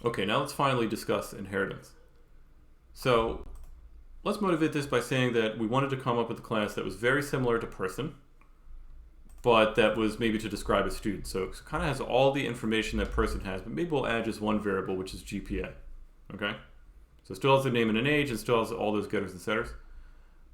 Okay, now let's finally discuss inheritance. So let's motivate this by saying that we wanted to come up with a class that was very similar to person, but that was maybe to describe a student. So it kind of has all the information that person has, but maybe we'll add just one variable, which is GPA. Okay? So it still has the name and an age, and still has all those getters and setters.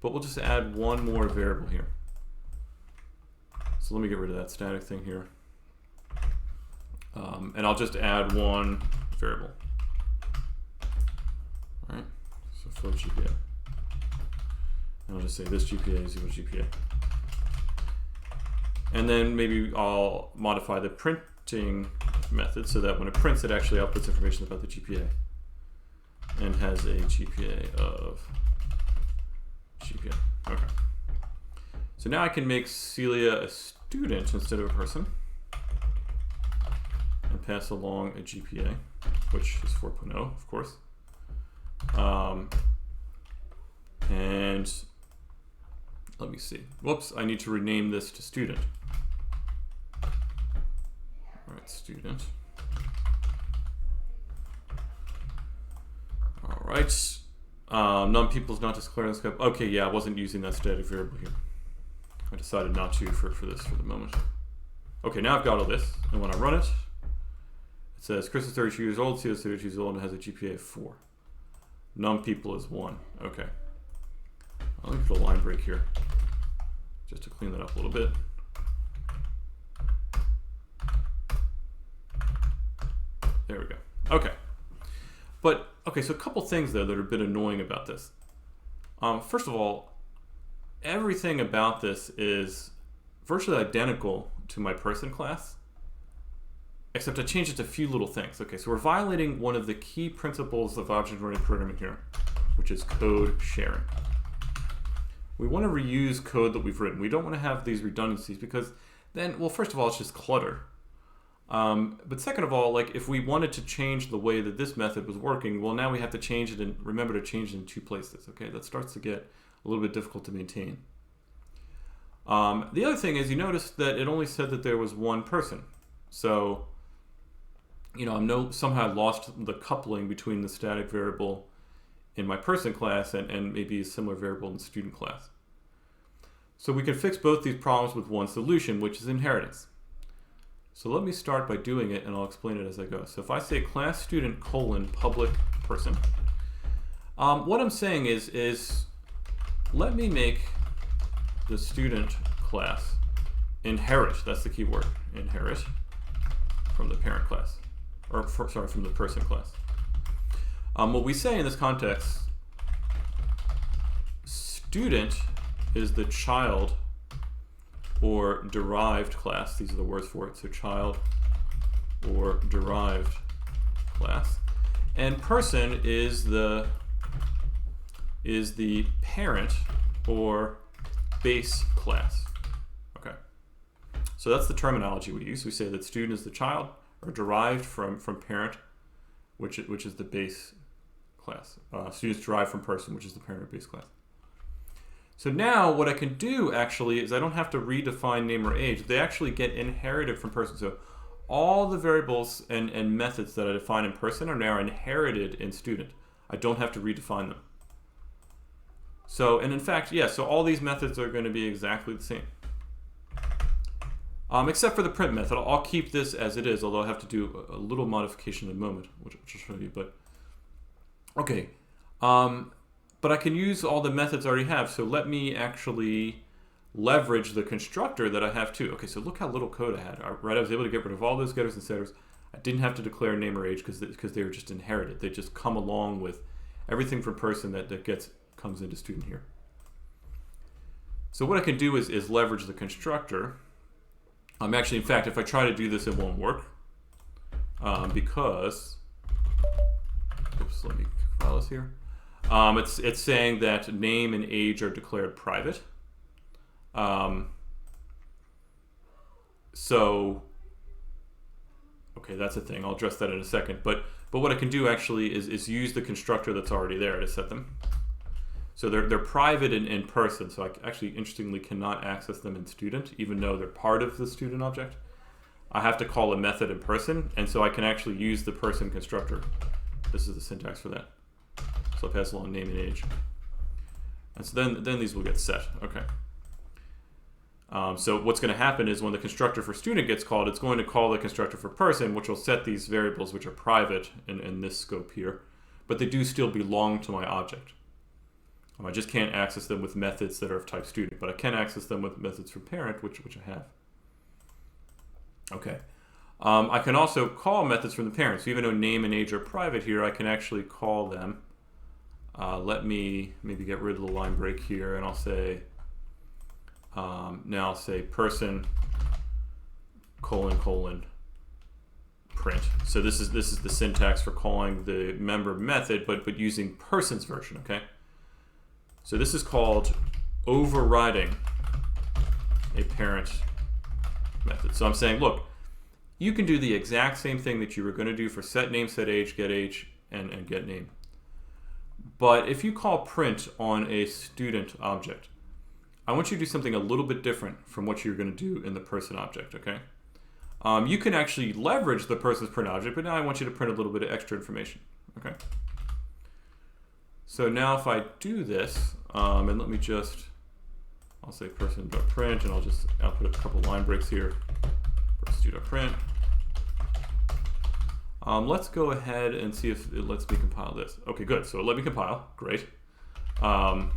But we'll just add one more variable here. So let me get rid of that static thing here. And I'll just add one variable. All right, so for GPA. And I'll just say this GPA is equal to GPA. And then maybe I'll modify the printing method so that when it prints, it actually outputs information about the GPA and has a GPA of GPA. Okay. So now I can make Celia a student instead of a person and pass along a GPA, which is 4.0, of course. And let me see. Whoops, I need to rename this to student. All right, student. All right. Non-people is not declared in scope. Okay, yeah, I wasn't using that static variable here. I decided not to for this for the moment. Okay, now I've got all this, and when I run it, it says Chris is 32 years old, Celia is 32 years old, and has a GPA of 4. Non-people is 1. Okay. Let me put a line break here, just to clean that up a little bit. There we go. Okay. But, okay, so a couple things there that are a bit annoying about this. First of all, everything about this is virtually identical to my person class, except I changed it to a few little things. Okay, so we're violating one of the key principles of object-oriented programming here, which is code sharing. We want to reuse code that we've written. We don't want to have these redundancies because then, well, first of all, it's just clutter. But second of all, like if we wanted to change the way that this method was working, well, now we have to change it and remember to change it in 2 places. Okay, that starts to get a little bit difficult to maintain. The other thing is you notice that it only said that there was one person. So, you know, somehow I lost the coupling between the static variable in my person class and maybe a similar variable in the student class. So we can fix both these problems with one solution, which is inheritance. So let me start by doing it, and I'll explain it as I go. So if I say class student colon public person, what I'm saying is let me make the student class inherit, that's the key word, inherit from the parent class, or from the person class. What we say in this context, student is the child or derived class. These are the words for it. So child or derived class. And person is the parent or base class. Okay. So that's the terminology we use. We say that student is the child or derived from parent, which is the base class. Students derived from person, which is the parent or base class. So now what I can do actually is I don't have to redefine name or age. They actually get inherited from person. So all the variables and methods that I define in person are now inherited in student. I don't have to redefine them. So, and in fact, yeah, so all these methods are going to be exactly the same. Except for the print method. I'll keep this as it is, although I have to do a little modification in a moment, which I'll show you. But okay. But I can use all the methods I already have. So let me actually leverage the constructor that I have too. Okay, so look how little code I had. Right, I was able to get rid of all those getters and setters. I didn't have to declare name or age because they were just inherited. They just come along with everything from person that comes into student here. So what I can do is leverage the constructor. Actually, in fact, if I try to do this, it won't work because. Oops, let me file this here. It's saying that name and age are declared private. So, okay, that's a thing. I'll address that in a second. But what I can do actually is use the constructor that's already there to set them. So they're private in person. So I actually, interestingly, cannot access them in student, even though they're part of the student object. I have to call a method in person, and so I can actually use the person constructor. This is the syntax for that. So I pass along name and age. And so then these will get set. Okay. So what's going to happen is when the constructor for student gets called, it's going to call the constructor for person, which will set these variables which are private in this scope here. But they do still belong to my object. I just can't access them with methods that are of type student, but I can access them with methods from parent, which I have. Okay. I can also call methods from the parent. So even though name and age are private here, I can actually call them. Let me maybe get rid of the line break here, and I'll say, now I'll say person : print. So this is the syntax for calling the member method, but using person's version, okay? So this is called overriding a parent method. So I'm saying, look, you can do the exact same thing that you were going to do for set name, set age, and get name. But if you call print on a student object, I want you to do something a little bit different from what you're going to do in the person object, okay? You can actually leverage the person's print object, but now I want you to print a little bit of extra information, okay? So now if I do this, and let me just, I'll say person.print, and I'll put a couple line breaks here. Person.print. Let's go ahead and see if it lets me compile this. Okay, good. So it let me compile. Great. And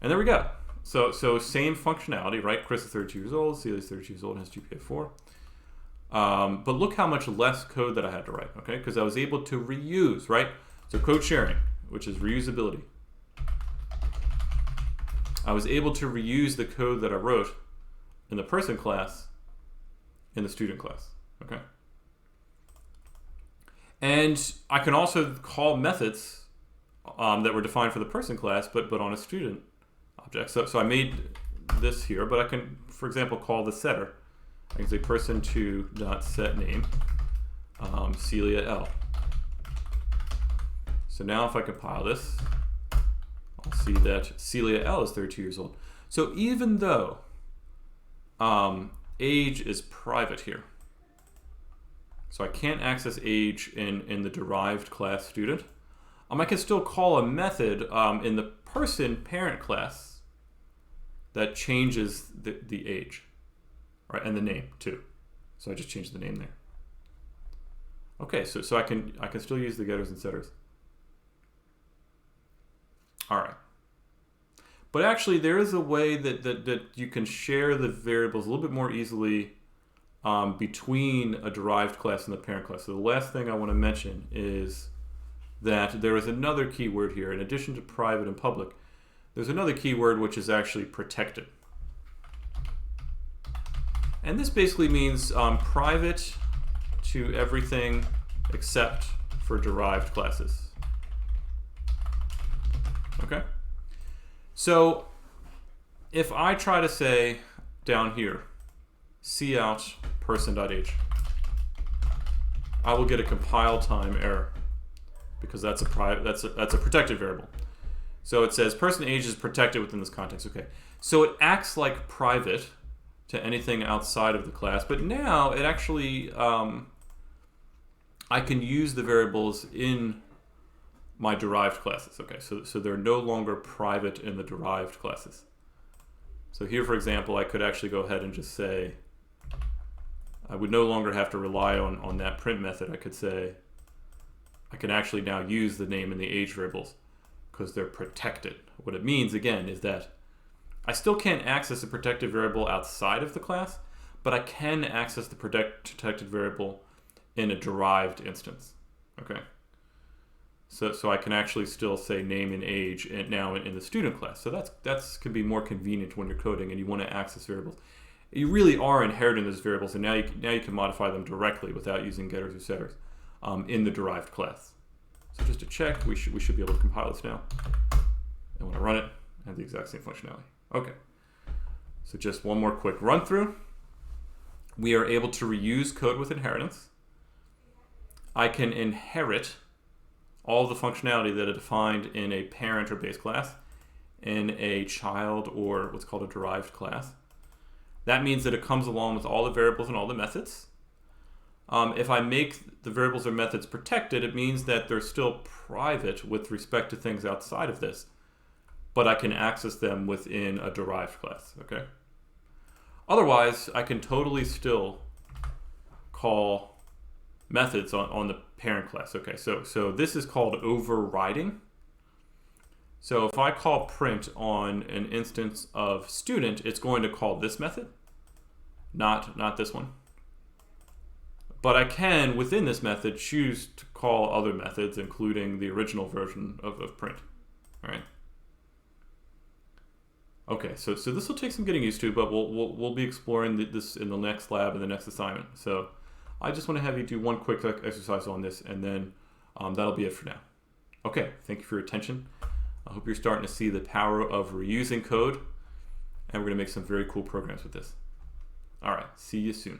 there we go. So same functionality, right? Chris is 32 years old. Celia is 32 years old and has GPA 4. But look how much less code that I had to write, okay? Because I was able to reuse, right? So code sharing, which is reusability. I was able to reuse the code that I wrote in the person class in the student class, okay? And I can also call methods that were defined for the person class, but on a student object. So I made this here, but I can, for example, call the setter. I can say person2.setName Celia L. So now if I compile this, I'll see that Celia L is 32 years old. So even though age is private here, so I can't access age in the derived class student, I can still call a method in the person parent class that changes the age, right, and the name too. So I just changed the name there. Okay, so I can still use the getters and setters. All right. But actually, there is a way that you can share the variables a little bit more easily between a derived class and the parent class. So the last thing I want to mention is that there is another keyword here. In addition to private and public, there's another keyword which is actually protected. And this basically means private to everything except for derived classes. Okay? So if I try to say down here, cout person.age, I will get a compile time error because that's a protected variable. So it says person age is protected within this context. Okay, so it acts like private to anything outside of the class, but now it actually I can use the variables in my derived classes. Okay, so they're no longer private in the derived classes. So here, for example, I could actually go ahead and just say, I would no longer have to rely on that print method. I could say, I can actually now use the name and the age variables because they're protected. What it means, again, is that I still can't access a protected variable outside of the class, but I can access the protected variable in a derived instance. Okay. So I can actually still say name and age now in the student class. So that's can be more convenient when you're coding and you want to access variables. You really are inheriting those variables, and now you can modify them directly without using getters or setters in the derived class. So just to check, we should be able to compile this now. And when I run it, I have the exact same functionality. Okay. So just one more quick run through. We are able to reuse code with inheritance. I can inherit all the functionality that are defined in a parent or base class in a child or what's called a derived class. That means that it comes along with all the variables and all the methods. If I make the variables or methods protected, it means that they're still private with respect to things outside of this, but I can access them within a derived class, okay? Otherwise, I can totally still call methods on the parent class. Okay, so this is called overriding. So if I call print on an instance of student, it's going to call this method, not this one. But I can, within this method, choose to call other methods, including the original version of print. All right. Okay, so this will take some getting used to, but we'll be exploring this in the next lab and the next assignment. So I just want to have you do one quick exercise on this, and then that'll be it for now. Okay, thank you for your attention. I hope you're starting to see the power of reusing code, and we're going to make some very cool programs with this. All right, see you soon.